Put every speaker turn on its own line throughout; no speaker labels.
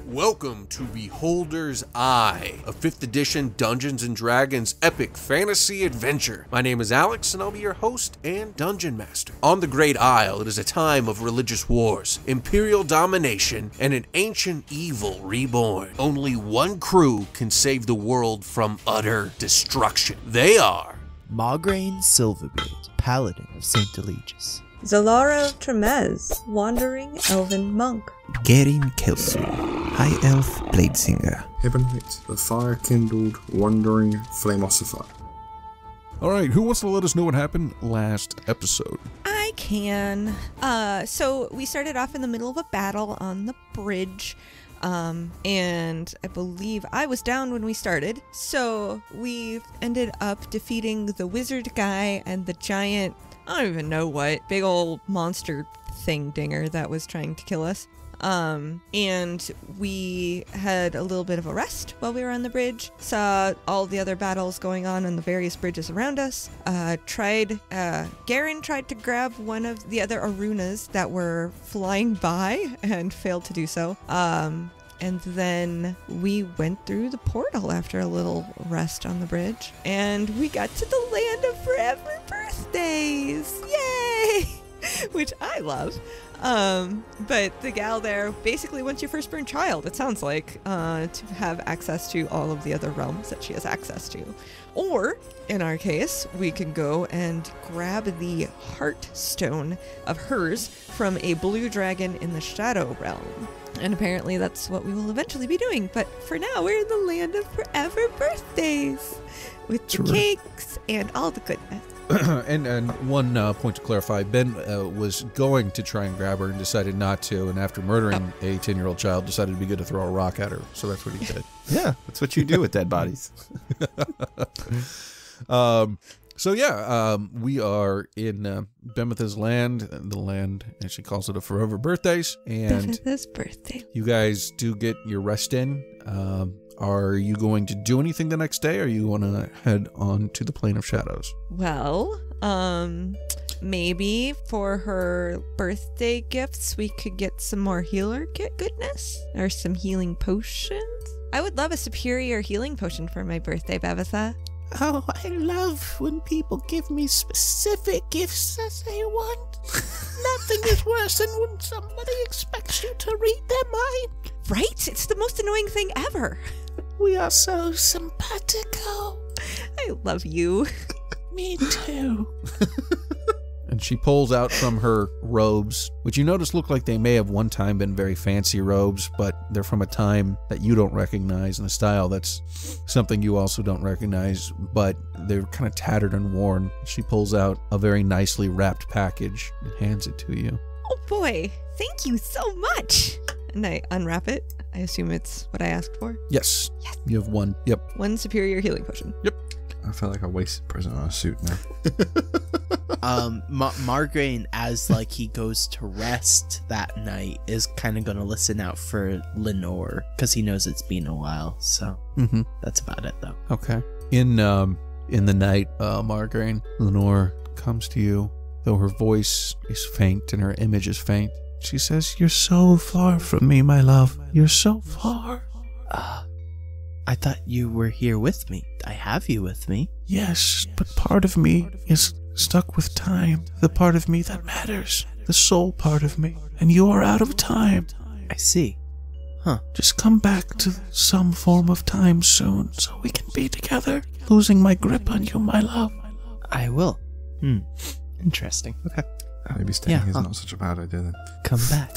Welcome to Beholder's Eye, a 5th edition Dungeons & Dragons epic fantasy adventure. My name is Alex, and I'll be your host and Dungeon Master. On the Great Isle, it is a time of religious wars, imperial domination, and an ancient evil reborn. Only one crew can save the world from utter destruction. They are
Maugraine Silverbeard, Paladin of St. Eligius.
Zalaro Tremez, Wandering Elven Monk.
Garin Kelsu, High Elf Bladesinger.
Hibonite, the fire-kindled, wandering Flameossifier.
Alright, who wants to let us know what happened last episode?
I can. So we started off in the middle of a battle on the bridge. And I believe I was down when we started. So we ended up defeating the wizard guy and the giant, I don't even know what, big old monster thing dinger that was trying to kill us. And we had a little bit of a rest while we were on the bridge, saw all the other battles going on the various bridges around us, Garen tried to grab one of the other Arunas that were flying by and failed to do so. And then we went through the portal after a little rest on the bridge, and we got to the land of forever birthdays. Yay! Which I love. But the gal there basically wants your firstborn child, it sounds like, to have access to all of the other realms that she has access to. Or, in our case, we can go and grab the heart stone of hers from a blue dragon in the Shadow Realm. And apparently that's what we will eventually be doing. But for now, we're in the land of forever birthdays with the cakes and all the goodness.
and one point to clarify, Ben was going to try and grab her and decided not to, and after murdering a 10-year-old child, decided it'd be good to throw a rock at her. So that's what he did.
Yeah, that's what you do with dead bodies.
We are in Bemitha's land, the land, as she calls it, of forever birthdays. And
Bemitha's birthday.
You guys do get your rest in. Are you going to do anything the next day, or you want to head on to the Plane of Shadows?
Well, maybe for her birthday gifts, we could get some more healer goodness, or some healing potions. I would love a superior healing potion for my birthday, Bemitha.
Oh, I love when people give me specific gifts as they want. Nothing is worse than when somebody expects you to read their mind.
Right? It's the most annoying thing ever.
We are so simpatico.
I love you.
Me too.
And she pulls out from her robes, which you notice look like they may have one time been very fancy robes, but they're from a time that you don't recognize, and a style that's something you also don't recognize, but they're kind of tattered and worn. She pulls out a very nicely wrapped package and hands it to you.
Oh boy, thank you so much. And I unwrap it. I assume it's what I asked for.
Yes. You have one. Yep.
One superior healing potion.
Yep.
I feel like I wasted a present on a suit now.
Maugraine, as like he goes to rest that night, is kind of going to listen out for Lenore, because he knows it's been a while. So that's about it, though.
Okay. In the night, Maugraine, Lenore comes to you, though her voice is faint and her image is faint. She says, "You're so far from me, my love. You're so far."
I thought you were here with me. I have you with me.
Yes, but part of me is stuck with time. The part of me that matters. The soul part of me. And you are out of time.
I see. Huh.
Just come back to some form of time soon so we can be together. Losing my grip on you, my love.
I will. Interesting. Okay.
Maybe staying is not such a bad idea then.
Come back.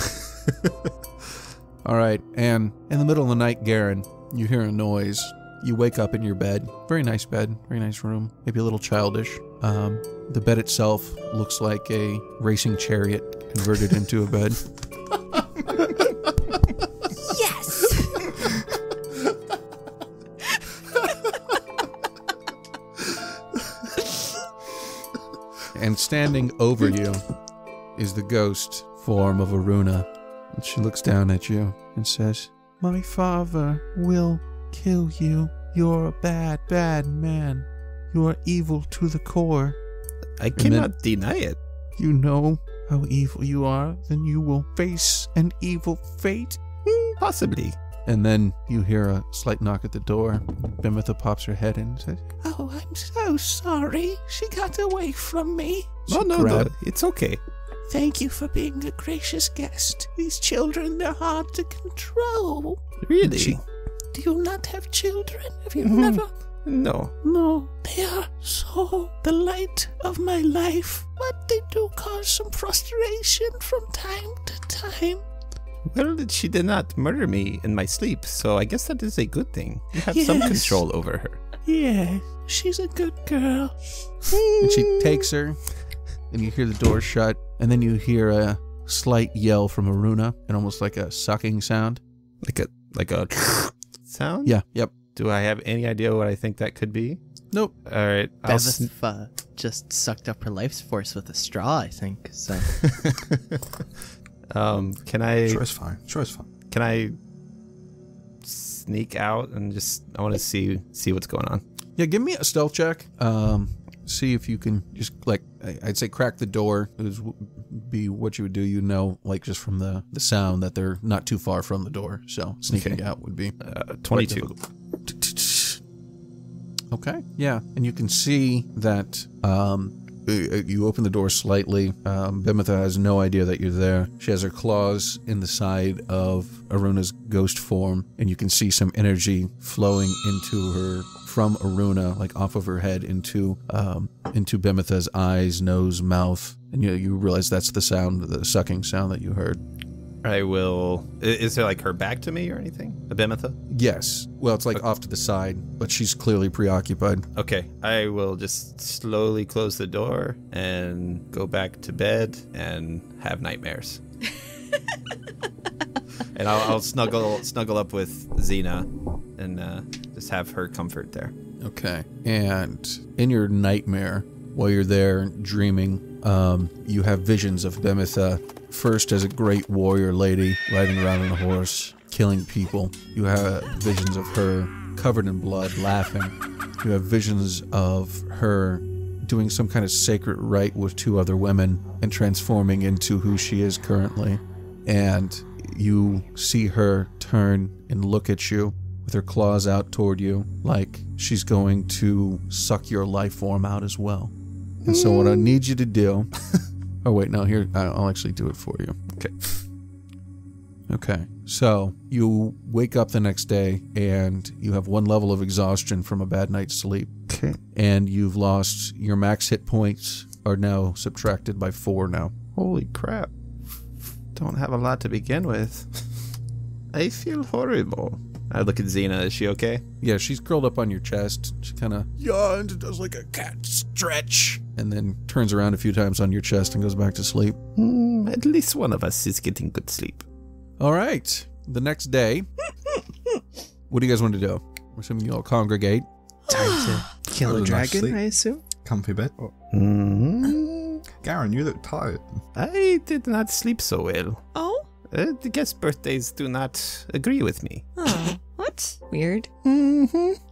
All right, and in the middle of the night, Garen, you hear a noise. You wake up in your bed. Very nice bed, very nice room. Maybe a little childish. The bed itself looks like a racing chariot converted into a bed.
Yes!
And standing over you is the ghost form of Aruna. And she looks down at you and says, "My father will kill you. You're a bad, bad man. You are evil to the core.
I cannot deny it.
You know how evil you are, then you will face an evil fate."
Possibly.
And then you hear a slight knock at the door. Bimitha pops her head in and says,
Oh, I'm so sorry. She got away from me.
No, it's okay.
Thank you for being a gracious guest. These children, they're hard to control.
Really?
Do you not have children? Have you never?
No.
No, they are so the light of my life, but they do cause some frustration from time to time.
Well, she did not murder me in my sleep, so I guess that is a good thing. You have some control over her.
Yeah, she's a good girl.
and she takes her, and you hear the door shut, and then you hear a slight yell from Aruna, and almost like a sucking sound.
Like a sound?
Yeah, yep.
Do I have any idea what I think that could be?
Nope.
All right.
Bevith just sucked up her life force with a straw, I think. So.
Can I?
Sure, it's fine.
Can I sneak out and I want to see what's going on.
Yeah, give me a stealth check. See if you can just, like, I'd say crack the door. It would be what you would do, like just from the sound that they're not too far from the door. So sneaking out would be
22.
Okay, yeah, and you can see that you open the door slightly. Bimitha has no idea that you're there. She has her claws in the side of Aruna's ghost form, and you can see some energy flowing into her from Aruna, like off of her head into Bimitha's eyes, nose, mouth, and you realize that's the sucking sound that you heard.
I will. Is there like her back to me or anything? Abimitha?
Yes. Well, it's like off to the side, but she's clearly preoccupied.
Okay. I will just slowly close the door and go back to bed and have nightmares. And I'll snuggle up with Xena and just have her comfort there.
Okay. And in your nightmare, while you're there dreaming, you have visions of Bimitha. First, as a great warrior lady riding around on a horse, killing people. You have visions of her covered in blood, laughing. You have visions of her doing some kind of sacred rite with two other women and transforming into who she is currently. And you see her turn and look at you with her claws out toward you, like she's going to suck your life form out as well. And so what I need you to do... Oh, wait, no, here, I'll actually do it for you. Okay, so you wake up the next day, and you have 1 level of exhaustion from a bad night's sleep.
Okay.
And you've lost your max hit points are now subtracted by 4 now.
Holy crap. Don't have a lot to begin with. I feel horrible. I look at Xena. Is she okay?
Yeah, she's curled up on your chest. She kind of yawns and does like a cat stretch, and then turns around a few times on your chest and goes back to sleep.
At least one of us is getting good sleep.
All right. The next day, what do you guys want to do? I'm assuming you all congregate.
Time to kill a dragon, I assume?
Comfy bed. Garen, you look tired.
I did not sleep so well.
Oh?
I guess birthdays do not agree with me.
Oh, what? Weird.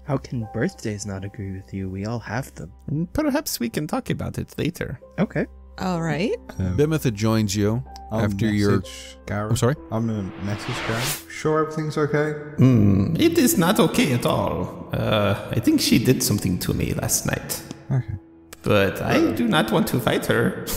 How can birthdays not agree with you? We all have them.
Perhaps we can talk about it later.
Okay.
All right.
Bimitha joins you after your...
Garen.
I'm sorry?
I'm going to message Garen. Sure everything's okay?
It is not okay at all. I think she did something to me last night.
Okay.
But I do not want to fight her.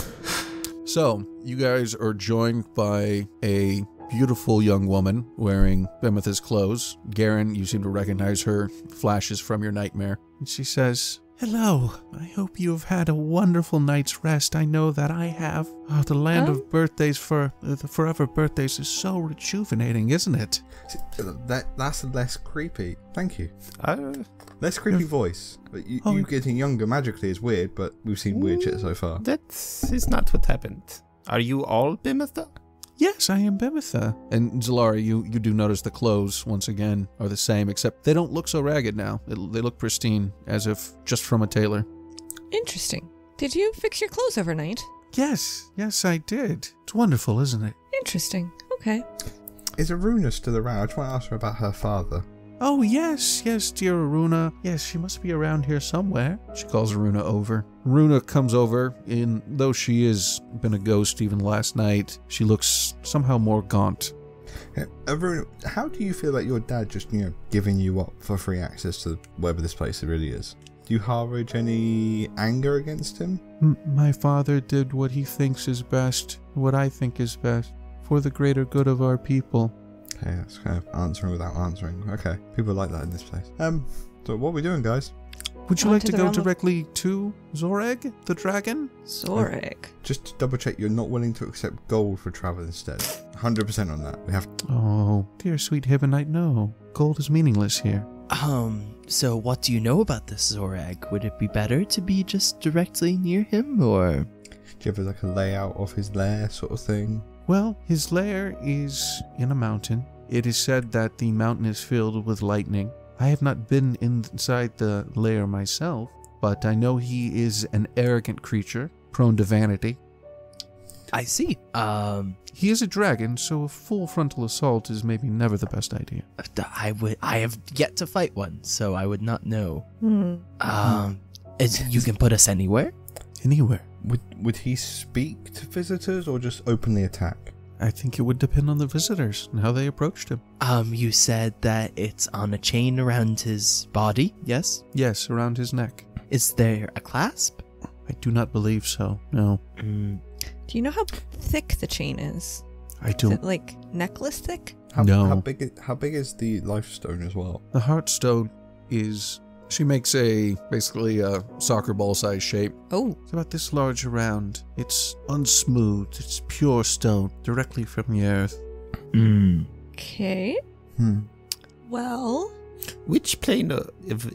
So, you guys are joined by a beautiful young woman wearing Bimitha's clothes. Garen, you seem to recognize her, flashes from your nightmare. And she says,
Hello, I hope you have had a wonderful night's rest. I know that I have. Oh, the land of birthdays the forever birthdays is so rejuvenating, isn't it?
That's less creepy. Thank you. Less creepy voice. But you getting younger magically is weird, but we've seen weird shit so far.
That is not what happened. Are you all Bimitha?
Yes, I am Bimitha.
And Zalari, you do notice the clothes, once again, are the same, except they don't look so ragged now. They look pristine, as if just from a tailor.
Interesting. Did you fix your clothes overnight?
Yes, I did. It's wonderful, isn't it?
Interesting. Okay.
Is Aruna still around? I just want to ask her about her father.
Oh, yes, dear Aruna. Yes, she must be around here somewhere.
She calls Aruna over. Aruna comes over, and though she has been a ghost even last night, she looks somehow more gaunt.
Aruna, how do you feel about your dad just, giving you up for free access to wherever this place really is? Do you harbour any anger against him?
My father did what he thinks is best, what I think is best, for the greater good of our people.
Okay, that's kind of answering without answering. Okay, people like that in this place. So what are we doing, guys?
Would you like to go directly to Zoreg, the dragon?
Zoreg.
Just to double check, you're not willing to accept gold for travel instead. 100% on that. We have.
Oh, dear sweet Hibonite, no. Gold is meaningless here.
So what do you know about this Zorag? Would it be better to be just directly near him, or?
Do you have like a layout of his lair sort of thing?
Well, his lair is in a mountain. It is said that the mountain is filled with lightning. I have not been inside the lair myself, but I know he is an arrogant creature, prone to vanity.
I see.
He is a dragon, so a full frontal assault is maybe never the best idea.
I have yet to fight one, so I would not know.
Hmm.
You can put us anywhere?
Anywhere.
Would he speak to visitors or just openly attack?
I think it would depend on the visitors and how they approached him.
You said that it's on a chain around his body, yes?
Yes, around his neck.
Is there a clasp?
I do not believe so, no.
Do you know how thick the chain is?
I
Is
don't.
it like necklace thick?
No.
How big is the life stone as well?
The Heartstone is... She makes basically a soccer ball size shape.
Oh.
It's about this large around. It's unsmooth. It's pure stone, directly from the earth.
Okay. Well...
Which plane of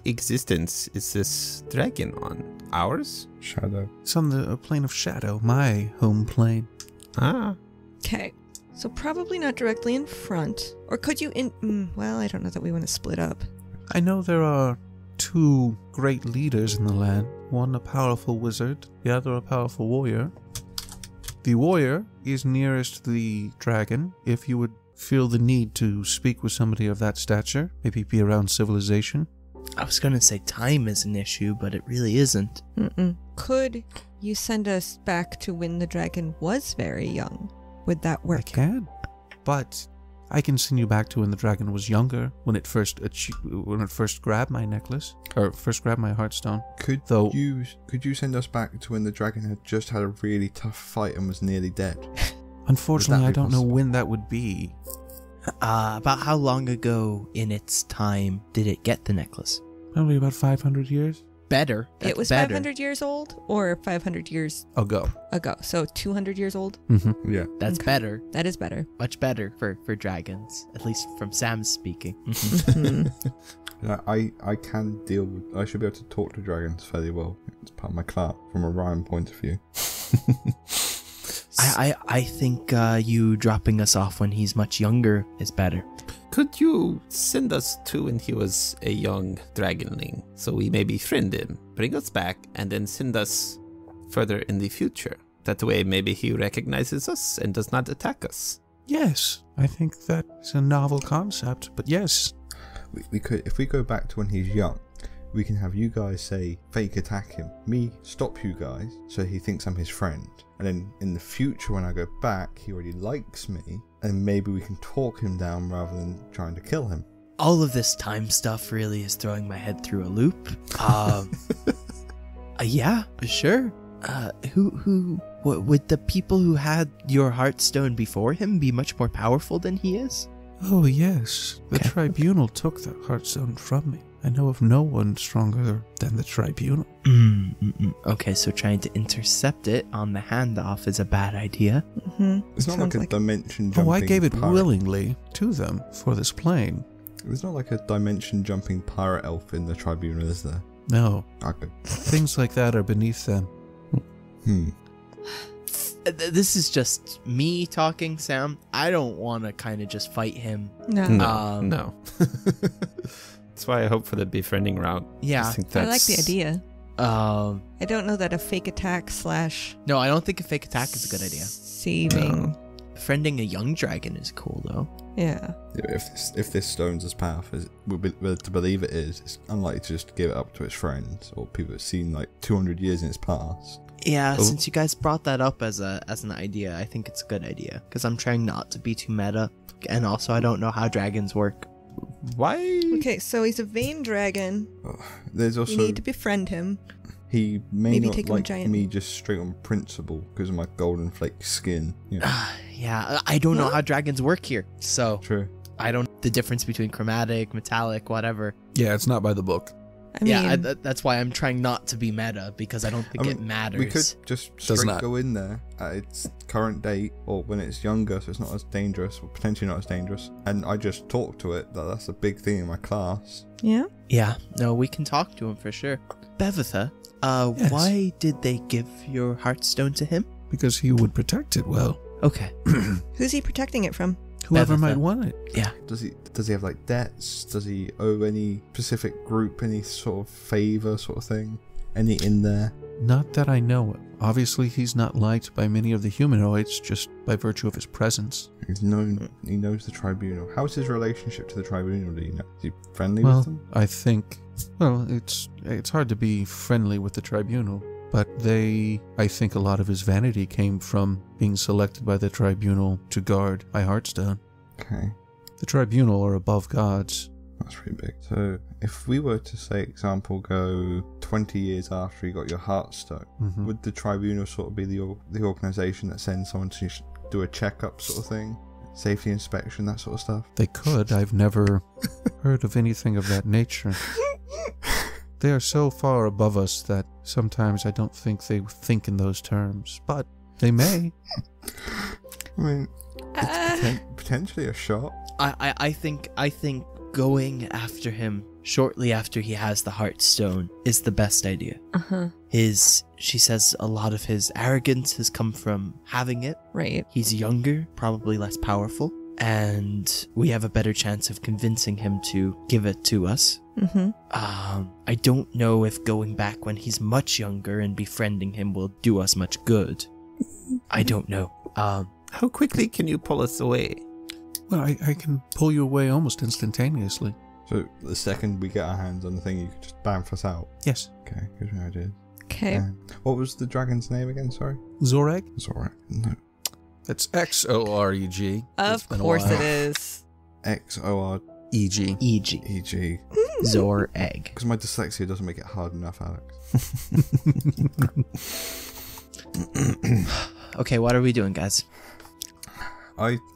existence is this dragon on? Ours?
Shadow.
It's on the plane of shadow, my home plane.
Ah.
Okay. So probably not directly in front. Or could you well, I don't know that we want to split up.
I know there are two great leaders in the land. One a powerful wizard, the other a powerful warrior. The warrior is nearest the dragon. If you would feel the need to speak with somebody of that stature, maybe be around civilization.
I was going to say time is an issue, but it really isn't.
Could you send us back to when the dragon was very young? Would that work?
I can, but I can send you back to when the dragon was younger, when it first grabbed my necklace, or first grabbed my heartstone.
Could you send us back to when the dragon had just had a really tough fight and was nearly dead?
Unfortunately, I don't know when that would be.
About how long ago in its time did it get the necklace?
Probably about 500 years.
Better.
It was
better.
500 years old or 500 years
ago.
So 200 years old?
Mm-hmm.
Yeah.
That's better.
That is better.
Much better for dragons, at least from Sam's speaking.
I can deal with... I should be able to talk to dragons fairly well. It's part of my craft from a Ryan point of view.
I think you dropping us off when he's much younger is better.
Could you send us to when he was a young dragonling, so we may befriend him, bring us back, and then send us further in the future? That way maybe he recognizes us and does not attack us.
Yes, I think that's a novel concept, but yes.
We could, if we go back to when he's young, we can have you guys say fake attack him, me stop you guys so he thinks I'm his friend, and then in the future when I go back he already likes me, and maybe we can talk him down rather than trying to kill him.
All of this time stuff really is throwing my head through a loop. Yeah, sure. Would the people who had your heartstone before him be much more powerful than he is?
Oh yes, the tribunal took the heartstone from me. I know of no one stronger than the tribunal.
Okay, so trying to intercept it on the handoff is a bad idea.
It's not like a dimension jumping.
Oh, I gave it
pirate.
willingly to them for this plane.
There's not like a dimension jumping pirate elf in the tribunal, is there?
No.
Okay.
Things like that are beneath them.
This is just me talking, Sam. I don't want to kind of just fight him.
No.
No. That's why I hope for the befriending route.
Yeah.
I like the idea.
I
don't know that a fake attack /
No, I don't think a fake attack is a good idea.
Saving.
Befriending a young dragon is cool, though.
Yeah.
If this stone's as powerful as we're to believe it is, it's unlikely to just give it up to its friends or people that have seen like 200 years in its past.
Yeah, since you guys brought that up as an idea, I think it's a good idea because I'm trying not to be too meta. and also I don't know how dragons work.
Why?
Okay, so he's a vein dragon.
There's also
We need to befriend him.
he may
Maybe
not
take him a
like
giant-
me just straight on principle because of my golden flake skin. Yeah,
Yeah, I don't know how dragons work here, so
true.
I don't the difference between chromatic, metallic, whatever.
Yeah, it's not by the book.
I mean,
That's why I'm trying not to be meta, because I don't think
I
it
mean,
matters.
We could just
Does
straight
not.
go in there at its current date or when it's younger, so it's not as dangerous, or potentially not as dangerous. And I just talk to it. That's a big thing in my class.
yeah.
Yeah, no, we can talk to him for sure. Bevitha,
Yes.
why did they give your heartstone to him?
Because he would protect it well.
Okay.
Who's he protecting it from?
Whoever
Bevitha.
might want it.
Yeah.
Does he have like debts? Does he owe any specific group any sort of favor sort of thing? Any in there?
Not that I know of. Obviously, he's not liked by many of the humanoids just by virtue of his presence.
He knows the tribunal. How's his relationship to the tribunal? Do you know? Is he friendly
Well,
with them?
I think... Well, it's hard to be friendly with the tribunal, but I think a lot of his vanity came from being selected by the tribunal to guard my Heartstone.
Okay,
The tribunal are above gods.
that's pretty big. So if we were to say, example, go 20 years after you got your Heartstone,
Mhm.
would the tribunal sort of be the organisation that sends someone to do a checkup sort of thing? Safety inspection, that sort of stuff?
They could. I've never heard of anything of that nature. They are so far above us that sometimes I don't think they think in those terms, but they may.
I mean, it's potentially a shot.
I think going after him shortly after he has the Heartstone is the best idea.
Uh-huh.
She says a lot of his arrogance has come from having it.
Right.
He's younger, probably less powerful, and we have a better chance of convincing him to give it to us.
Mm-hmm.
I don't know if going back when he's much younger and befriending him will do us much good. I don't know.
How quickly can you pull us away?
Well, I can pull you away almost instantaneously.
So the second we get our hands on the thing, you can just bamf us out.
Yes.
Okay, gives me ideas.
Okay.
What was the dragon's name again? Sorry.
Zoreg?
Zoreg. No.
That's X-O-R-E-G.
Of course it is.
XOREG.
E.G. Zor egg.
Because my dyslexia doesn't make it hard enough, Alex.
Okay, what are we doing, guys?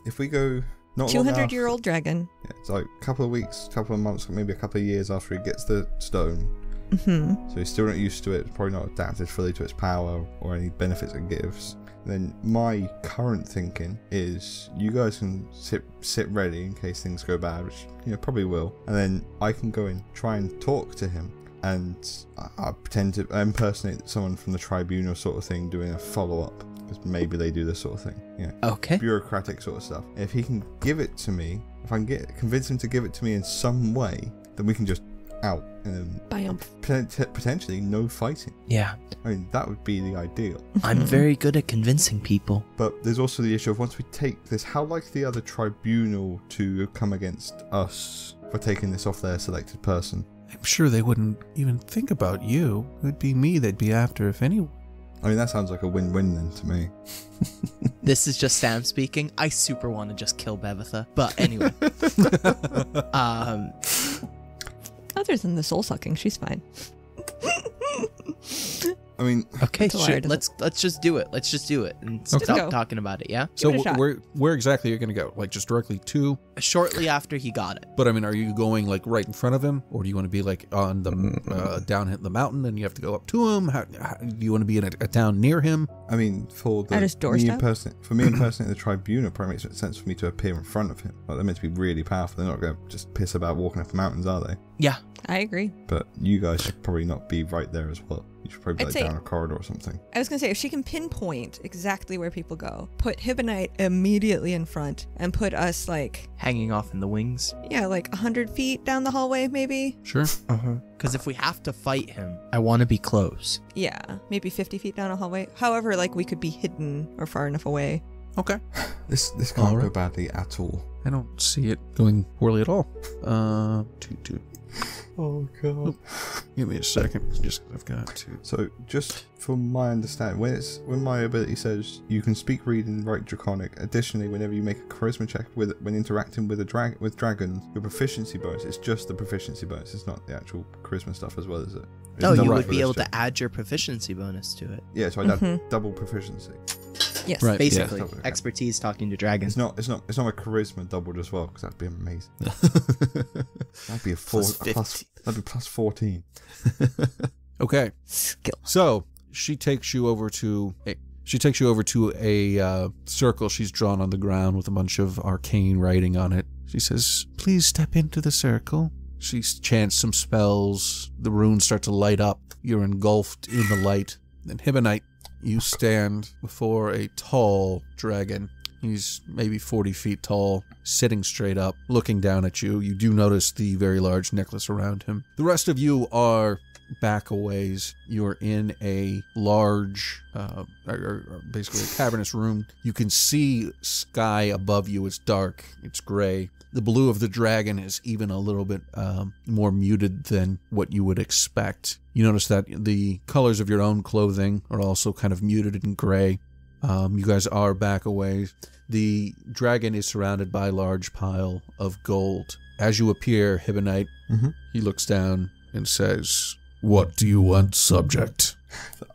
If we go not long
200-year-old dragon.
Yeah, it's like a couple of weeks, couple of months, maybe a couple of years after he gets the stone.
Mm-hmm.
So he's still not used to it, probably not adapted fully to its power or any benefits it gives. Then my current thinking is you guys can sit ready in case things go bad, which probably will, and then I can go and try and talk to him, and I pretend to impersonate someone from the tribunal sort of thing, doing a follow-up, because maybe they do this sort of thing.
Okay.
Bureaucratic sort of stuff. If he can give it to me, if I can convince him to give it to me in some way, then we can just out and
Bam.
potentially no fighting.
Yeah.
I mean, that would be the ideal.
I'm very good at convincing people.
But there's also the issue of once we take this, how likely are the tribunal to come against us for taking this off their selected person?
I'm sure they wouldn't even think about you. It would be me they'd be after, if anyone.
I mean, that sounds like a win-win then to me.
This is just Sam speaking. I super want to just kill Bevitha. But anyway.
Other than the soul sucking, she's fine.
I mean,
Okay,
That's a
sure.
liar,
Let's just do it. Let's just do it and
Okay.
stop
Go.
talking about it, yeah?
So
it a shot.
where exactly are you going to go? Like just directly to?
Shortly after he got it.
But I mean, are you going like right in front of him, or do you want to be like on the down the mountain and you have to go up to him? How do you want to be in a town near him?
I mean, for
At his doorstep?
me impersonating the tribunal probably makes sense for me to appear in front of him. Like, they're meant to be really powerful. They're not going to just piss about walking up the mountains, are they?
Yeah.
I agree.
But you guys should probably not be right there as well. You should probably be
I'd
like
say-
down a corridor or something.
I was going to say, if she can pinpoint exactly where people go, put Hibonite immediately in front and put us like
Hanging off in the wings.
100 feet down the hallway, maybe.
Sure.
Because if we have to fight him, I want to be close.
Yeah, maybe 50 feet down a hallway. However, we could be hidden or far enough away.
Okay.
This can't
Alright.
go badly at all.
I don't see it going poorly at all. Toot toot.
Oh god.
Give me a second, just 'cause I've got to.
So, just from my understanding, when my ability says you can speak, read, and write Draconic. Additionally, whenever you make a charisma check when interacting with dragons, your proficiency bonus. It's just the proficiency bonus. It's not the actual charisma stuff as well, is it? It's
Oh, you
double
would be
for
able
this
to add your proficiency bonus to it.
Yeah, so I'd have double proficiency.
Yes.
Right.
Basically,
Yeah.
expertise talking to dragons.
It's not my charisma doubled as well, because that'd be amazing. That'd be that'd be plus 14.
Okay.
Skill.
So she takes you over to a circle she's drawn on the ground with a bunch of arcane writing on it. She says, "Please step into the circle." She chants some spells. The runes start to light up. You're engulfed in the light. Then Hibonite, you stand before a tall dragon. He's maybe 40 feet tall, sitting straight up, looking down at you. You do notice the very large necklace around him. The rest of you are back a ways. You're in a large, basically a cavernous room. You can see sky above you. It's dark. It's gray. The blue of the dragon is even a little bit more muted than what you would expect. You notice that the colors of your own clothing are also kind of muted and gray. You guys are back a ways. The dragon is surrounded by a large pile of gold. As you appear, Hibonite, he looks down and says, "What do you want, subject?"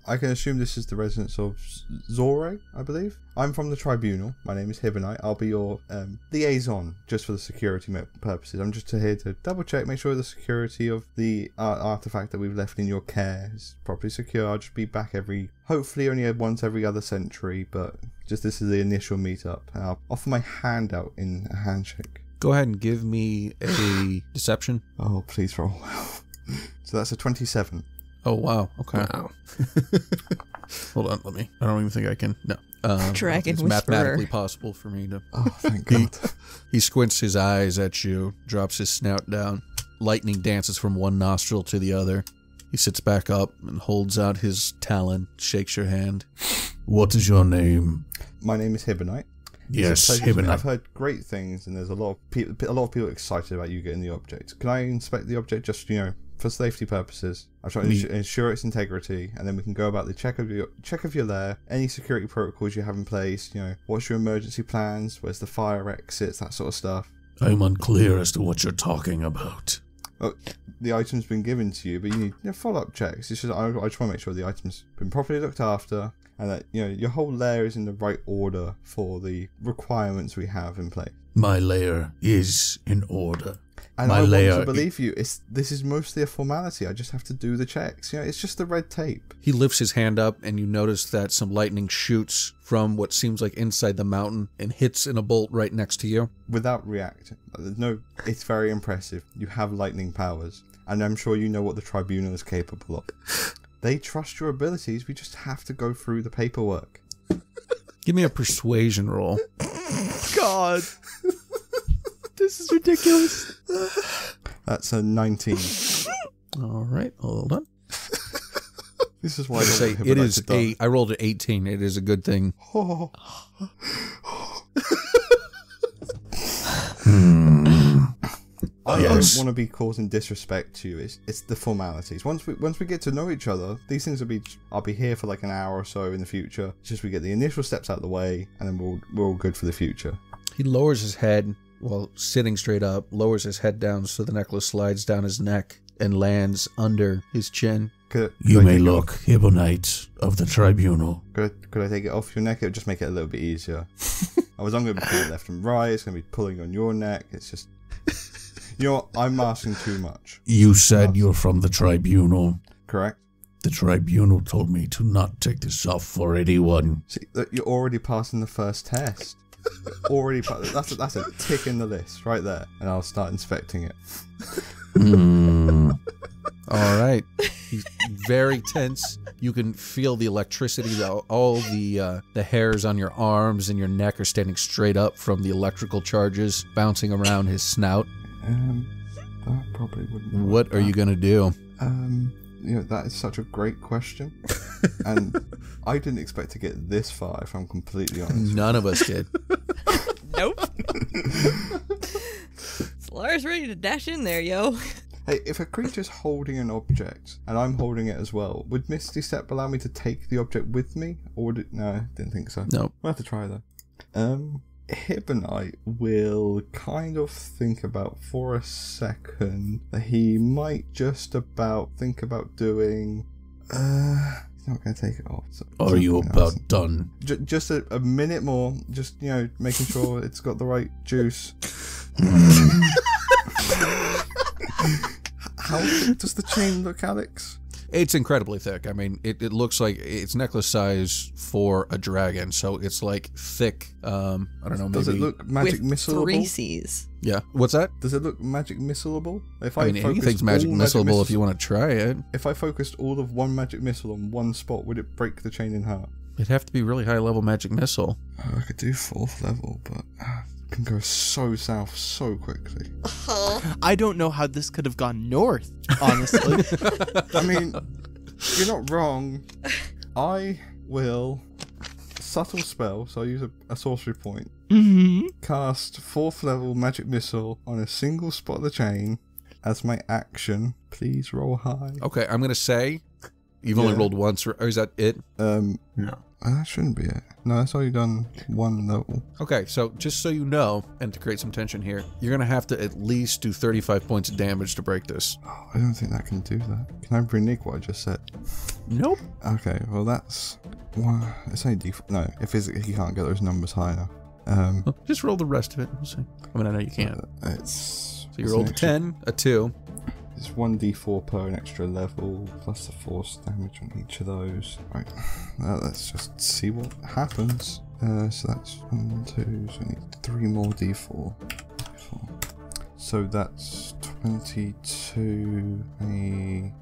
I can assume this is the residence of Soaring, I believe. I'm from the Tribunal. My name is Hibonite. I'll be your liaison, just for the security purposes. I'm just here to double check, make sure the security of the artifact that we've left in your care is properly secure. I'll just be back hopefully only once every other century, but just this is the initial meetup. And I'll offer my hand out in a handshake.
Go ahead and give me a deception.
Oh, please roll. So that's a 27.
Oh, wow. Okay.
Wow.
Hold on, I don't even think I can. No.
Dragon
it's
Whisperer.
mathematically possible for me to.
Oh, thank God.
He squints his eyes at you, drops his snout down. Lightning dances from one nostril to the other. He sits back up and holds out his talon, shakes your hand. What is your name?
My name is Hibonite.
Yes,
It's a pleasure to meet-
Hibonite.
I've heard great things, and there's a lot of people excited about you getting the object. Can I inspect the object just, for safety purposes? I'm trying to ensure its integrity, and then we can go about the check of your lair, any security protocols you have in place. What's your emergency plans? Where's the fire exits? That sort of stuff.
I'm unclear as to what you're talking about.
Oh, the item's been given to you, but you need follow-up checks. It's just I just want to make sure the item's been properly looked after, and that your whole lair is in the right order for the requirements we have in place.
My lair is in order.
And
My
I want
lair-
to believe you. This is mostly a formality. I just have to do the checks. It's just the red tape.
He lifts his hand up, and you notice that some lightning shoots from what seems like inside the mountain and hits in a bolt right next to you.
Without reacting. It's very impressive. You have lightning powers, and I'm sure you know what the Tribunal is capable of. They trust your abilities. We just have to go through the paperwork.
Give me a persuasion roll.
God. This is ridiculous.
That's a 19.
All right, hold on.
This is why
It is I rolled an 18. It is a good thing.
Oh. I don't want to be causing disrespect to you. It's the formalities. Once we get to know each other, these things I'll be here for like an hour or so in the future. It's just we get the initial steps out of the way, and then we're all good for the future.
He lowers his head while sitting straight up, lowers his head down so the necklace slides down his neck and lands under his chin.
You may look, Hibonite of the Tribunal.
Could I take it off your neck? It would just make it a little bit easier. I'm going to be pulling left and right. It's going to be pulling on your neck. It's just... I'm asking too much.
You said you're from the Tribunal.
Correct.
The Tribunal told me to not take this off for anyone.
See, you're already passing the first test. That's a tick in the list right there. And I'll start inspecting it.
All right. He's very tense. You can feel the electricity. All the hairs on your arms and your neck are standing straight up from the electrical charges bouncing around his snout.
That probably wouldn't.
What are you going to do?
That is such a great question. And I didn't expect to get this far, if I'm completely honest.
None of us did.
Nope. Lars ready to dash in there, yo.
Hey, if a creature's holding an object and I'm holding it as well, would Misty Step allow me to take the object with me? Or would it? No, didn't think so.
No.
We'll have to try though. Hibonite will kind of think about for a second that he might just about think about doing. He's not going to take it off. So
Are you about done?
Just a minute more. Just, making sure it's got the right juice. How thick does the chain look, Alex?
It's incredibly thick. I mean, it looks like it's necklace size for a dragon, so it's like thick. I don't know. Maybe.
Does it look magic
with
missilable?
3 C's.
Yeah. What's that?
Does it look magic missilable? If
I mean, anything's magic missilable if you want to try it.
If I focused all of one magic missile on one spot, would it break the chain in half?
It'd have to be really high level magic missile.
I could do 4th level, but can go so south so quickly.
I don't know how this could have gone north, honestly.
I mean, you're not wrong. I will subtle spell, so I use a sorcery point. Cast 4th level magic missile on a single spot of the chain as my action. Please roll high.
Okay, I'm gonna say you've only rolled once, or is that it?
No. That shouldn't be it. No, that's only done 1 level.
Okay, so just so you know, and to create some tension here, you're gonna have to at least do 35 points of damage to break this.
Oh, I don't think that can do that. Can I renege what I just said?
Nope.
Okay, well that's... Well, it's only D4. No, if he can't get those numbers high enough.
Well, just roll the rest of it. We'll see. I mean, I know you can't.
So
you rolled a 10, a 2.
It's 1d4 per an extra level, plus the force damage on each of those. Right, let's just see what happens. So that's 1, 2, so we need 3 more d4. So that's 22.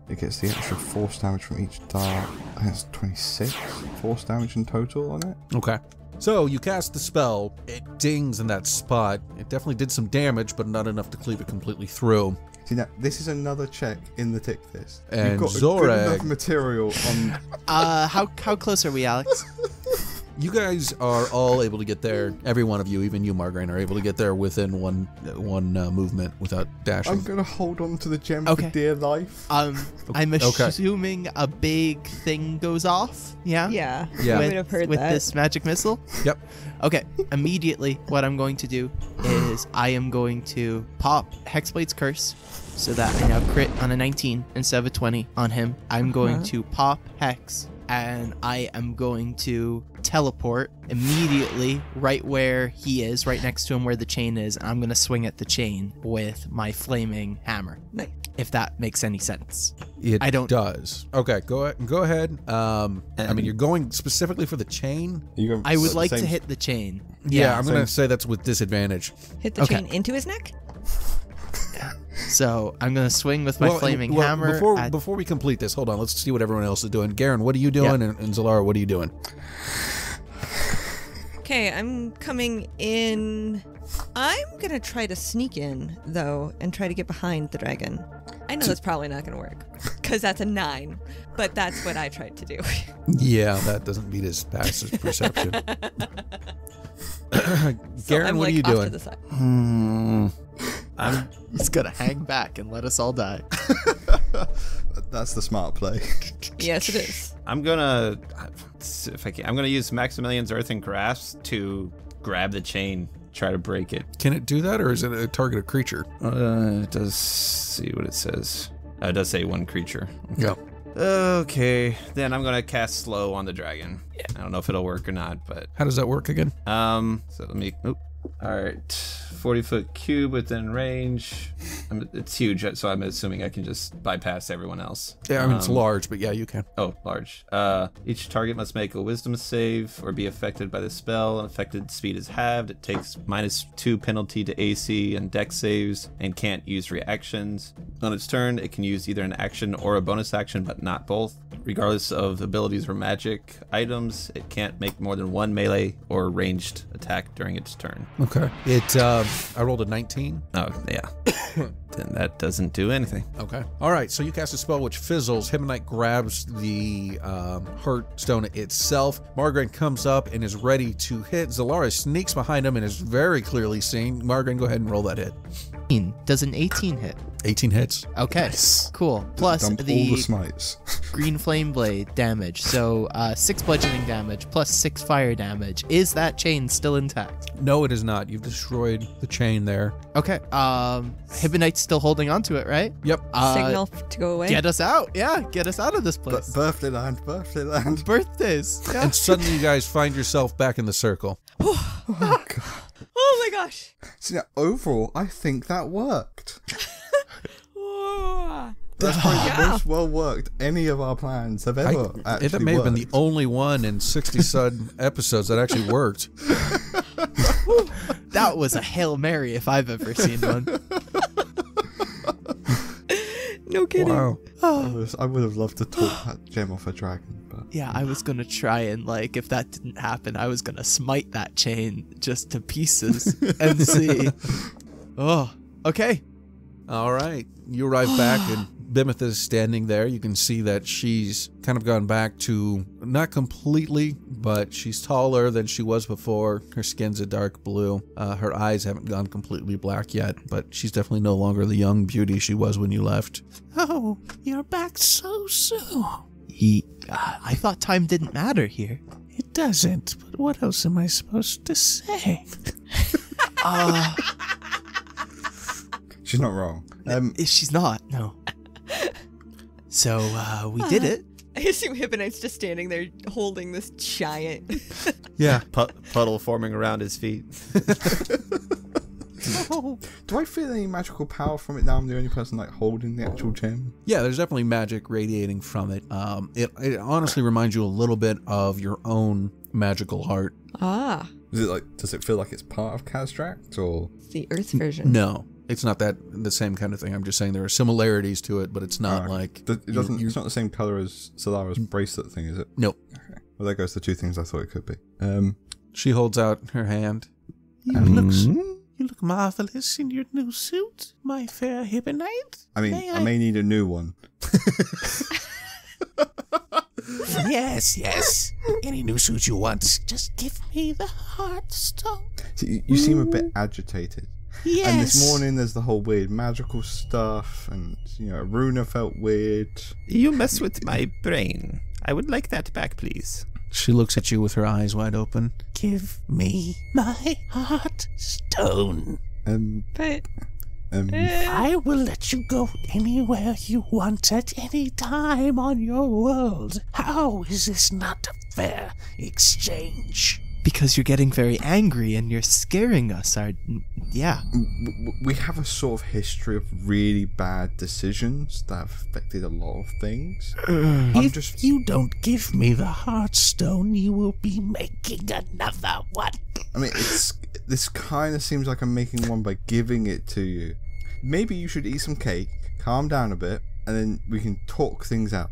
It gets the extra force damage from each dart. I think it's 26 force damage in total on it.
Okay. So you cast the spell, it dings in that spot. It definitely did some damage, but not enough to cleave it completely through.
See, now, this is another check in the tick list.
And
you've got
Zorag,
good enough material on...
How close are we, Alex?
You guys are all able to get there. Every one of you, even you, Margarine, are able to get there within one movement without dashing.
I'm going to hold on to the gem for dear life.
I'm assuming a big thing goes off. Yeah?
Yeah.
Yeah.
I would have heard
with
that.
this magic missile?
Yep.
Okay. Immediately, what I'm going to do is I am going to pop Hexblade's Curse so that I now crit on a 19 instead of a 20 on him. I'm going to pop Hex, and I am going to teleport immediately right where he is, right next to him where the chain is, and I'm going to swing at the chain with my flaming hammer.
Nice.
If that makes any sense.
I don't does. Okay, go ahead. I mean, you're going specifically for the chain?
I would like to hit the chain.
Yeah, I'm going to say that's with disadvantage.
Hit the chain into his neck?
So I'm going to swing with my flaming hammer.
Before we complete this, hold on. Let's see what everyone else is doing. Garen, what are you doing? And Zalara, what are you doing?
Okay, I'm coming in. I'm going to try to sneak in, though, and try to get behind the dragon. I know that's probably not going to work, because that's a 9, but that's what I tried to do.
Yeah, that doesn't beat his passive perception. Garen, what are you doing?
Off to the side.
I'm just going to hang back and let us all die.
That's the smart play.
Yes, it is.
I'm gonna, if I can, I'm gonna use Maximilian's Earthen Grasp to grab the chain, try to break it.
Can it do that, or is it a targeted creature?
It does see what it says. It does say one creature. Okay.
Yeah.
Okay, then I'm gonna cast Slow on the dragon. Yeah, I don't know if it'll work or not, but
how does that work again?
So let me. All right, 40-foot cube within range. It's huge, so I'm assuming I can just bypass everyone else.
Yeah, I mean, it's large, but yeah, you can.
Oh, large. Each target must make a wisdom save or be affected by the spell. Affected speed is halved. It takes -2 penalty to AC and dex saves and can't use reactions. On its turn, it can use either an action or a bonus action, but not both. Regardless of abilities or magic items, it can't make more than 1 melee or ranged attack during its turn.
Okay. I rolled a 19.
Oh, yeah. Then that doesn't do anything.
Okay. All right, so you cast a spell which fizzles. Hibonite grabs the hurt stone itself. Margarine comes up and is ready to hit. Zalara sneaks behind him and is very clearly seen. Margarine, go ahead and roll that hit.
Does an 18 hit?
18 hits.
Okay, cool. Plus
Dump all the smites.
green flame blade damage. So 6 bludgeoning damage plus 6 fire damage. Is that chain still intact?
No, it is not. You've destroyed the chain there.
Okay. Hibonite's still holding onto it, right?
Yep.
Signal to go away.
Get us out. Yeah, get us out of this place.
Birthday land.
Birthdays. Yeah.
And suddenly you guys find yourself back in the circle.
Oh, God.
Oh my gosh.
So, overall, I think that worked. That's probably the most well worked any of our plans have ever actually
It may have been the
worked.
only one in 60-some episodes that actually worked.
That was a Hail Mary if I've ever seen one.
No kidding.
Wow.
I would have loved to talk that gem off a dragon, but
Yeah, I was gonna try and, like, if that didn't happen, I was gonna smite that chain just to pieces and see. Oh, okay.
All right. You arrive back and Bimith is standing there. You can see that she's kind of gone back to, not completely, but she's taller than she was before. Her skin's a dark blue. Her eyes haven't gone completely black yet, but she's definitely no longer the young beauty she was when you left.
Oh, you're back so soon.
I thought time didn't matter here.
It doesn't, but what else am I supposed to say?
she's not wrong.
She's not, no. So, we did it.
I assume Hibonite's just standing there holding this giant.
Yeah.
Puddle forming around his feet.
Do I feel any magical power from it now? I'm the only person like holding the actual gem.
Yeah, there's definitely magic radiating from it. It honestly reminds you a little bit of your own magical heart.
Ah,
Is it like? Does it feel like it's part of Castract or?
it's the Earth version.
No, it's not the same kind of thing. I'm just saying there are similarities to it, but it's not like...
It doesn't. It's not the same color as Solara's bracelet thing, is it?
Nope.
Okay. Well, there goes the two things I thought it could be.
She holds out her hand.
You look marvelous in your new suit, my fair Hibonite.
I mean, I may need a new one.
Yes. Any new suit you want, just give me the Heartstone.
See, you seem a bit agitated.
Yes.
And this morning there's the whole weird magical stuff, and Aruna felt weird.
You mess with my brain. I would like that back, please.
She looks at you with her eyes wide open.
Give me my Heartstone.
But
I will let you go anywhere you want at any time on your world. How is this not a fair exchange?
Because you're getting very angry and you're scaring us. Yeah.
We have a sort of history of really bad decisions that have affected a lot of things.
If you don't give me the Heartstone, you will be making another one.
I mean, this kind of seems like I'm making one by giving it to you. Maybe you should eat some cake, calm down a bit, and then we can talk things out.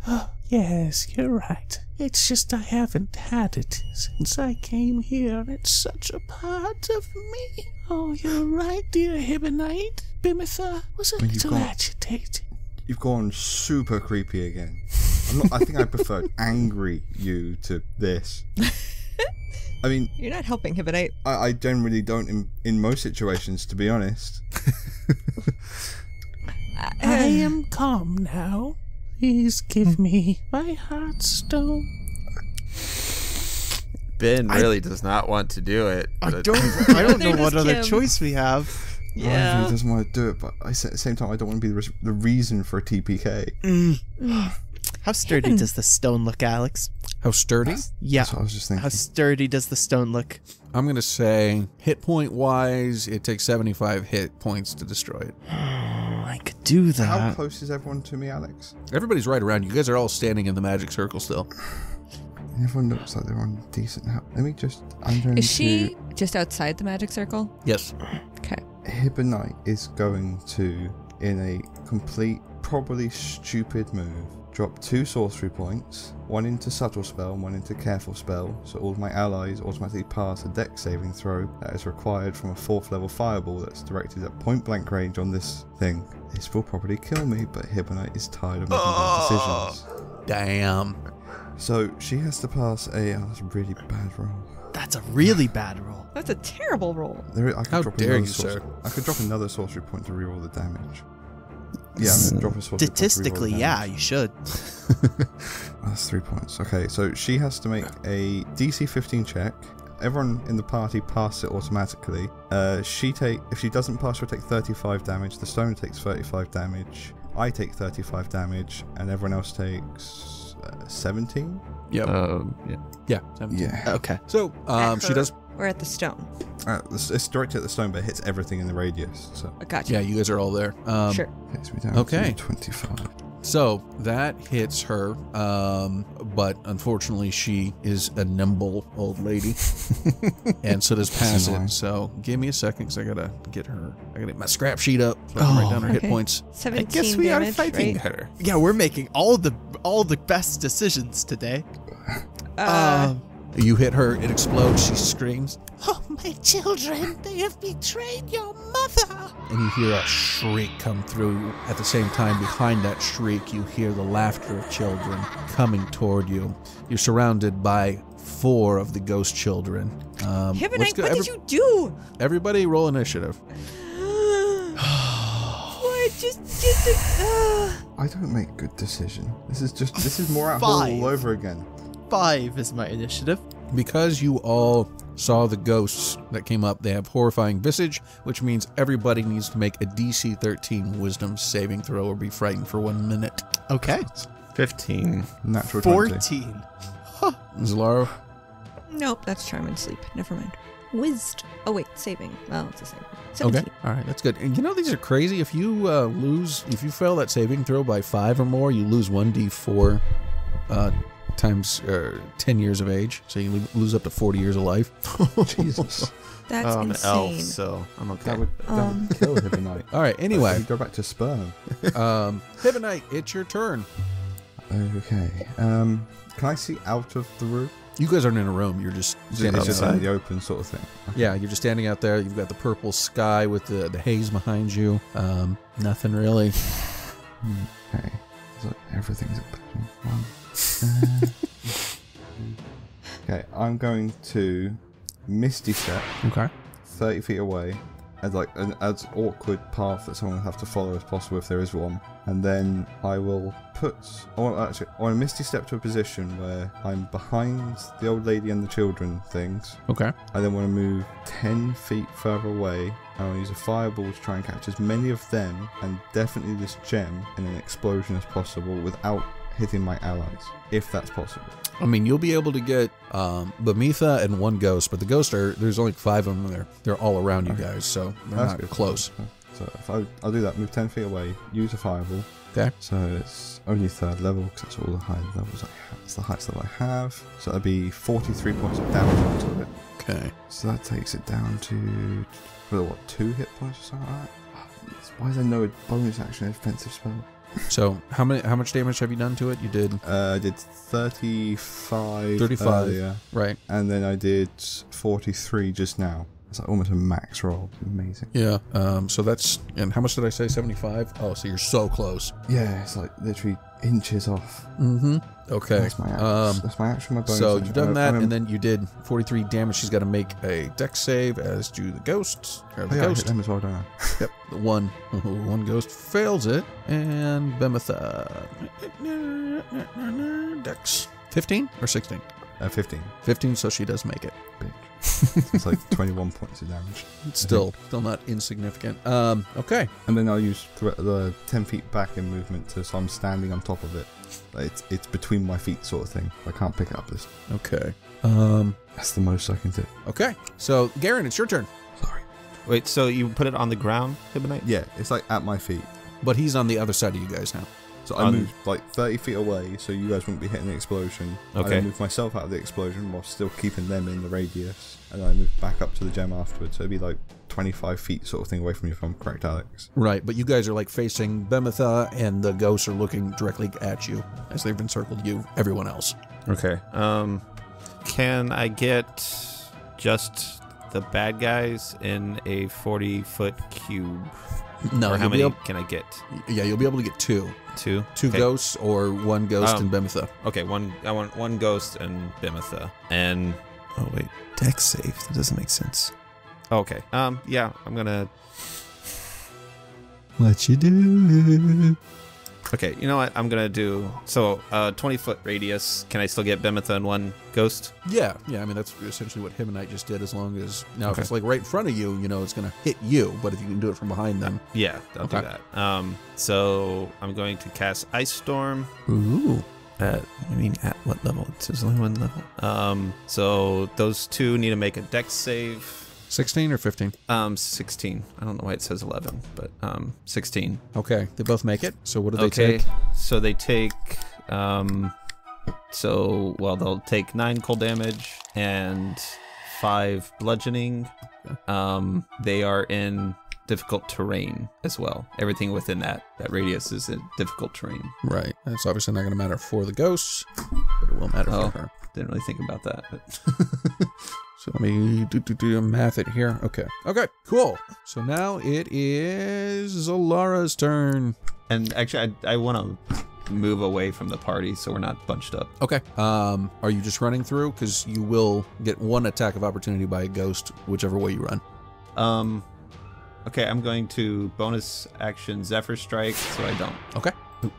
Oh, yes, you're right. It's just I haven't had it since I came here. It's such a part of me. Oh, you're right, dear Hibonite. Bimitha was a little agitated.
You've gone super creepy again. I think I preferred angry you to this. I mean,
you're not helping, Hibonite.
I generally don't in most situations, to be honest.
I am calm now. Please give me my Heartstone.
Ben really does not want to do it.
I don't know what other
Kim.
choice we have.
I really doesn't want to do it, but at the same time, I don't want to be the reason for a TPK.
How sturdy does the stone look, Alex?
How sturdy?
Yeah.
That's what I was just thinking.
How sturdy does the stone look?
I'm going to say, hit point wise, it takes 75 hit points to destroy it.
I could do that.
How close is everyone to me, Alex?
Everybody's right around you. You guys are all standing in the magic circle still.
Everyone looks like they're on decent help. Let me just...
Is she just outside the magic circle?
Yes.
Okay.
Hibonite is going to, in a complete, probably stupid move, drop 2 sorcery points, 1 into subtle spell and 1 into careful spell, so all of my allies automatically pass a dex saving throw that is required from a 4th level fireball that's directed at point blank range on this thing. This will probably kill me, but Hibonite is tired of making bad decisions.
Damn.
So she has to pass a... Oh, that's a really bad roll.
That's a really bad roll.
That's a terrible roll.
How dare you, sir?
I could drop another sorcery point to reroll the damage. Yeah, I'm gonna drop a sorcery point to reroll
Statistically,
the
yeah,
damage.
you should.
That's 3 points. Okay, so she has to make a DC 15 check. Everyone in the party passes it automatically. If she doesn't pass, she'll take 35 damage. The stone takes 35 damage. I take 35 damage, and everyone else takes 17.
Yep.
Yeah.
Yeah. 17.
Yeah.
Okay.
So
At
she
her
does.
Or at the stone.
It's directed at the stone, but it hits everything in the radius. So
Gotcha.
Yeah, you guys are all there.
Sure.
okay, so we're down
Okay.
to 25.
So that hits her, but unfortunately she is a nimble old lady, and so does
That's
Passive.
annoying.
So give me a second, because I gotta get my scrap sheet up so I can write down her hit
Okay.
points.
17
I guess we
damage,
are fighting
right?
her.
Yeah, we're making all the best decisions today.
You hit her, it explodes, she screams,
Oh, my children, they have betrayed your mother.
and you hear a shriek come through. At the same time, behind that shriek, you hear the laughter of children coming toward you. You're surrounded by 4 of the ghost children.
Hibonite, what did you do?
Everybody roll initiative.
What? Just
I don't make good decisions. This is more at all
5.
over again.
5 is my initiative.
Because you all saw the ghosts that came up, they have horrifying visage, which means everybody needs to make a DC 13 wisdom saving throw or be frightened for 1 minute.
Okay.
15.
Natural 20.
14.
Zalaro?
Nope, that's charm and sleep. Never mind. Whizzed. Oh wait, saving. Well, it's the same.
Okay.
17.
All right, that's good. And you know, these are crazy. If you if you fail that saving throw by 5 or more, you lose 1d4 times 10 years of age. So you lose up to 40 years of life.
Jesus.
That's
I'm an
insane.
elf, so I'm okay.
That would kill Hibonite.
All right, anyway.
Go back to sperm.
Hibonite, it's your turn.
Okay. Can I see out of the room?
You guys aren't in a room. You're just standing
It's just
outside.
in the open sort of thing.
Yeah, you're just standing out there. You've got the purple sky with the haze behind you. Nothing really.
Okay. So everything's a one. Okay, I'm going to Misty Step
Okay.
30 feet away as like an as awkward path that someone will have to follow as possible if there is one. And then I will I want to Misty Step to a position where I'm behind the old lady and the children things.
Okay.
I then want to move 10 feet further away. I will use a fireball to try and catch as many of them and definitely this gem in an explosion as possible without hitting my allies, if that's possible.
I mean, you'll be able to get Bemitha and 1 ghost, but the ghosts there's only 5 of them there. They're all around you guys, so they're
That's
not
good.
close.
So if I'll do that, move 10 feet away, use a fireball.
Okay.
So it's only 3rd level because that's all the high levels I have. It's the highest level I have. So that'd be 43 points of damage onto it.
Okay.
So that takes it down to 2 hit points or something like that. Why is there no bonus action offensive spell?
So how much damage have you done to it? You did
I did 35
35, right?
and then I did 43 just now. It's like almost a max roll. Amazing.
Yeah. So that's, and how much did I say? 75. Oh, so you're so close.
Yeah, it's like literally inches off.
Mm-hmm. Okay.
That's my action. My bonus.
So
action.
you've done that,
I'm-
and then you did 43 damage. She's got to make a dex save, as do the ghosts. Or the
I hit
ghost.
them as well, don't I?
Yep. The one ghost fails it, and Bemitha dex 15 or 16.
15.
15, so she does make it.
It's like 21 points of damage.
It's still not insignificant. Okay.
And then I'll use the 10 feet back in movement so I'm standing on top of it. Like it's between my feet sort of thing. I can't pick it up this.
Okay.
That's the most I can do.
Okay. So Garen, it's your turn.
Sorry.
Wait, so you put it on the ground, Hibonite?
Yeah, it's like at my feet.
But he's on the other side of you guys now.
So I moved like 30 feet away so you guys wouldn't be hitting the explosion.
Okay.
I moved myself out of the explosion while still keeping them in the radius. And then I moved back up to the gem afterwards. So it'd be like 25 feet sort of thing away from you if I'm correct, Alex.
Right, but you guys are like facing Bemitha, and the ghosts are looking directly at you as they've encircled you, everyone else.
Okay. Can I get just the bad guys in a 40-foot cube?
No,
Or how
you'll be
many
able-
can I get?
Yeah, you'll be able to get 2.
2?
Two
Okay.
ghosts or 1 ghost and Bemitha.
Okay, I want one ghost and Bemitha. And
Oh, wait. Dex save. That doesn't make sense.
Okay. Yeah, I'm gonna.
What you do?
Okay, you know what? I'm gonna do 20-foot radius. Can I still get Bemitha in one ghost?
Yeah. I mean, that's essentially what Hibonite just did. As long as now, if
Okay.
it's like right in front of you, it's gonna hit you. But if you can do it from behind them,
Yeah, I'll do
Okay.
that. So I'm going to cast Ice Storm.
Ooh. At what level? It says only one level.
So those two need to make a Dex save.
16 or 15.
16. I don't know why it says 11, but 16.
Okay, they both make it. So what do they
Okay,
take?
so they take, they'll take 9 cold damage and 5 bludgeoning. They are in difficult terrain as well. Everything within that radius is in difficult terrain.
Right. That's obviously not going to matter for the ghosts, but it will matter for her.
Didn't really think about that. But
So let me do math it here. Okay, cool. So now it is Zalara's turn.
And actually, I want to move away from the party so we're not bunched up.
Okay. Are you just running through? Because you will get one attack of opportunity by a ghost, whichever way you run.
Okay, I'm going to bonus action Zephyr Strike, so I don't.
Okay.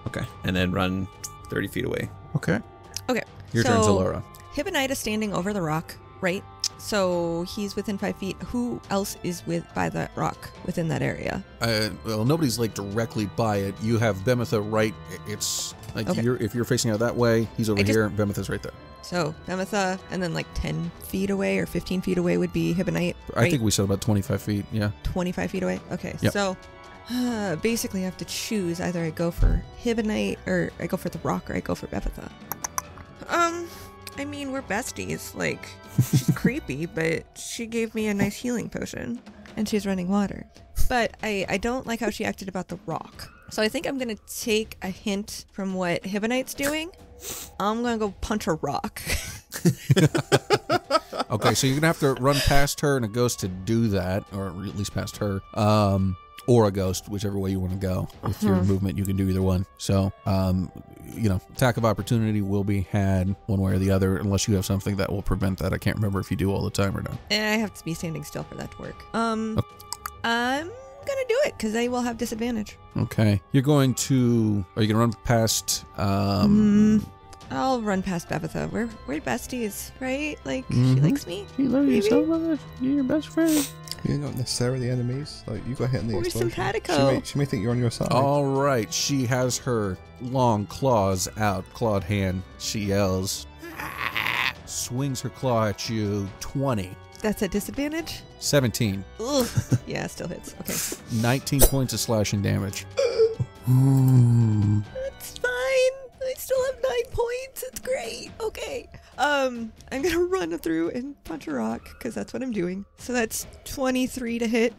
Okay, and then run 30 feet away.
Okay.
Okay.
Your turn, Zalara.
Hibonite is standing over the rock, right? So he's within 5 feet. Who else is by that rock within that area?
Well, nobody's like directly by it. You have Bemitha right. It's like
Okay.
if you're facing out that way, he's over here. Bemitha's right there.
So Bemitha, and then like 10 feet away or 15 feet away would be Hibonite.
I think we said about 25 feet. Yeah.
25 feet away? Okay.
Yep.
So basically I have to choose. Either I go for Hibonite, or I go for the rock, or I go for Bemitha. I mean, we're besties. Like, she's creepy, but she gave me a nice healing potion. And she's running water. But I don't like how she acted about the rock. So I think I'm going to take a hint from what Hibonite's doing. I'm going to go punch a rock.
Okay, so you're going to have to run past her and a ghost to do that, or at least past her. Or a ghost, whichever way you want to go. With your movement, you can do either one. So, attack of opportunity will be had one way or the other, unless you have something that will prevent that. I can't remember if you do all the time or not.
And I have to be standing still for that to work. I'm going to do it, because I will have disadvantage.
Okay. Are you going to run past,
I'll run past Bemitha. We're besties, right? Like, she likes me.
She loves you
Maybe.
so much. You're your best friend.
You're not necessarily enemies. Like, you got hit in the
We're
explosion.
simpatico.
She may think you're on your side.
all right. She has her long claws out, clawed hand. She yells, swings her claw at you, 20.
That's a disadvantage?
17.
Ugh. Yeah, it still hits. Okay.
19 points of slashing damage.
That's fine. I still have 9 points. It's great. Okay. I'm gonna run through and punch a rock, because that's what I'm doing. So that's 23 to hit.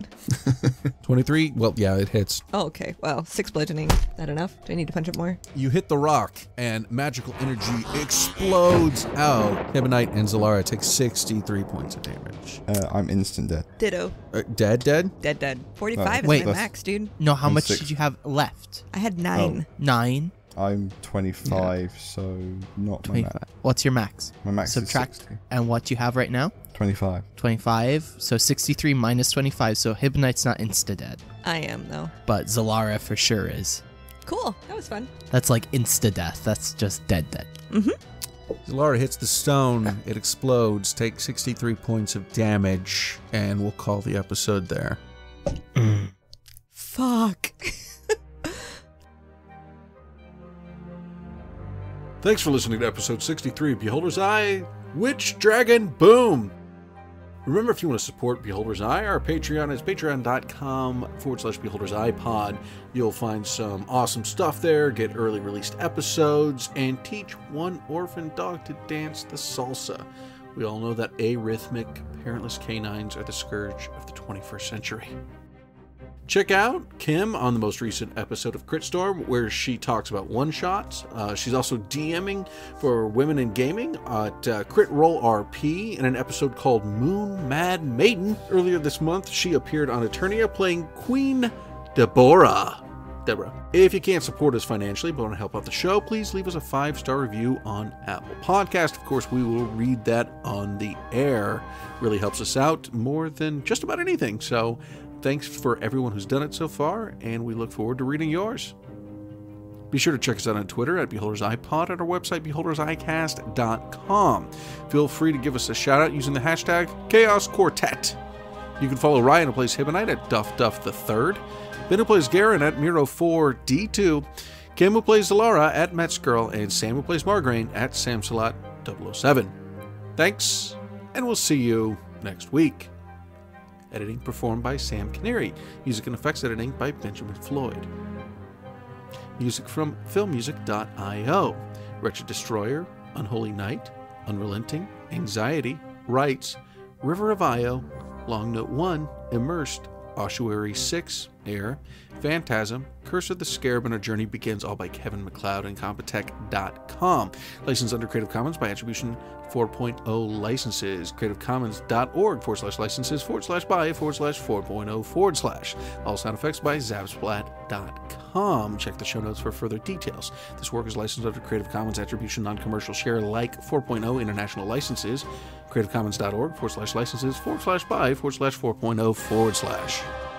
23? Well, yeah, it hits.
Oh, okay. Well, 6 bludgeoning. Not enough? Do I need to punch it more?
You hit the rock, and magical energy explodes out. Hibonite and Zalara take 63 points of damage.
I'm instant dead.
Ditto.
Dead?
Dead. 45
Wait.
is my max, dude.
No, how
I'm
much
6.
did you have left?
I had 9.
9,
I'm 25, so not my
25.
max.
What's your max?
My max
Subtract.
is 60.
And what you have right now?
25.
25. So 63 minus 25. So Hibonite's not insta-dead.
I am, though.
But Zalara for sure is.
Cool. That was fun.
That's like insta-death. That's just dead.
Zalara hits the stone. It explodes. Take 63 points of damage, and we'll call the episode there.
Fuck.
Thanks for listening to episode 63 of Beholder's Eye, Witch Dragon Boom! Remember, if you want to support Beholder's Eye, our Patreon is patreon.com/Beholder's Eye Pod. You'll find some awesome stuff there, get early released episodes, and teach one orphan dog to dance the salsa. We all know that arrhythmic, parentless canines are the scourge of the 21st century. Check out Kim on the most recent episode of Crit Storm, where she talks about one-shots. She's also DMing for Women in Gaming at Crit Roll RP in an episode called Moon Mad Maiden. Earlier this month, she appeared on Eternia playing Queen Deborah. Deborah. If you can't support us financially but want to help out the show, please leave us a 5-star review on Apple Podcast. Of course, we will read that on the air. Really helps us out more than just about anything. So thanks for everyone who's done it so far, and we look forward to reading yours. Be sure to check us out on Twitter at BeholdersIPod, at our website, beholdersicast.com. Feel free to give us a shout out using the hashtag Chaos Quartet. You can follow Ryan, who plays Hibonite, at DuffDuff3rd, Ben, who plays Garen, at Miro4D2, Kim, who plays Zalara, at Metzgirl, and Sam, who plays Margraine, at Samsalot007. Thanks, and we'll see you next week. Editing performed by Sam Canary. Music and effects editing by Benjamin Floyd. Music from filmmusic.io. Wretched Destroyer, Unholy Night, Unrelenting, Anxiety, Rights, River of Io, Long Note 1, Immersed, Ossuary 6, Air, Phantasm, Curse of the Scarab, and A Journey Begins, all by Kevin MacLeod and Compotech.com. Licensed under Creative Commons by Attribution 4.0 licenses. CreativeCommons.org/licenses/by/4.0/. All sound effects by Zapsplat.com. Check the show notes for further details. This work is licensed under Creative Commons Attribution Non-Commercial Share Alike 4.0 international licenses. CreativeCommons.org/licenses/by/4.0/.